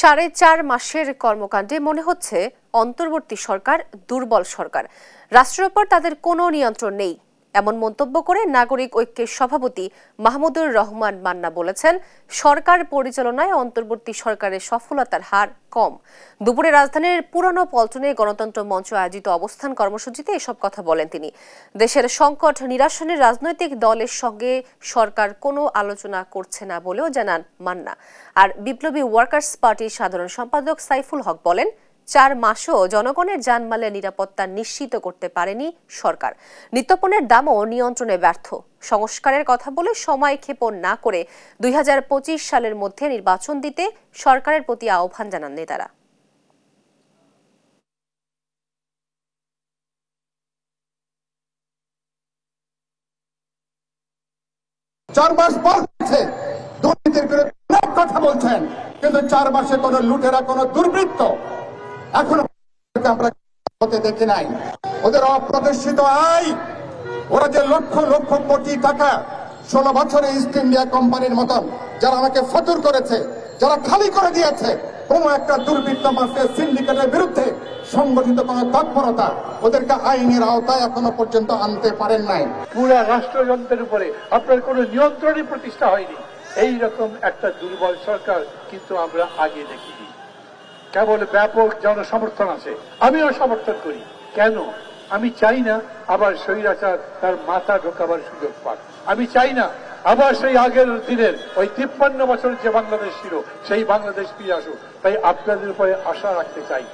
4.5 মাসের কর্মকাণ্ডে মনে হচ্ছে অন্তর্বর্তী সরকার দুর্বল সরকার। রাষ্ট্রের উপর তাদের কোনো নিয়ন্ত্রণ নেই, এমন মন্তব্য করে নাগরিক ঐক্যের সভাপতি মাহমুদুর রহমান মান্না বলেছেন, সরকার পরিচালনায় অন্তর্বর্তী সরকারের সফলতার হার কম। দুপুরে রাজধানীর পুরানো পল্টনে গণতন্ত্র মঞ্চ আয়োজিত অবস্থান কর্মসূচিতে এসব কথা বলেন তিনি। দেশের সংকট নিরসনের রাজনৈতিক দলের সঙ্গে সরকার কোনো আলোচনা করছে না বলেও জানান মান্না। আর বিপ্লবী ওয়ার্কার্স পার্টির সাধারণ সম্পাদক সাইফুল হক বলেন, 4 মাসও জনগণের জানমালের নিরাপত্তা নিশ্চিত করতে পারেনি সরকার। নিত্যপণ্যের দামও নিয়ন্ত্রণে ব্যর্থ। সংস্কারের কথা বলে সময় ক্ষেপণ না করে 2025 সালের মধ্যে নির্বাচন দিতে সরকারের প্রতি আহ্বান জানান নেতারা। দুর্নীতির বিরুদ্ধে অনেক কথা বলছেন, কিন্তু 4 মাসে কোন লুটেরা, কোন দুর্বৃত্ত এখনো আমরা হতে দেখি নাই। ওদের অপ্রদর্শিত আয়, ওরা যে লক্ষ লক্ষ কোটি টাকা 16 বছরে ইস্ট ইন্ডিয়া কোম্পানির মতন যারা আমাকে ফতুর করেছে, যারা খালি করে দিয়েছে, কোন একটা দুর্বৃত্ত মাফিয়া সিন্ডিকেটের বিরুদ্ধে সংগঠিত কোন তৎপরতা ওদেরকে আইনের আওতায় এখনো পর্যন্ত আনতে পারেন নাই। পুরা রাষ্ট্রযন্ত্রের উপরে আপনার কোন নিয়ন্ত্রণই প্রতিষ্ঠা হয়নি। এইরকম একটা দুর্বল সরকার কিন্তু আমরা আগে দেখিনি। কেবল ব্যাপক জনসমর্থন আছে, আমিও সমর্থন করি। কেন? আমি চাই না আবার স্বৈরাচার তার মাথা ঢোকাবার সুযোগ পাক। আমি চাই না আবার সেই আগের দিনের ওই 53 বছরের যে বাংলাদেশ ছিল সেই বাংলাদেশ ফিরে আসুক। তাই আপনাদের উপরে আশা রাখতে চাই।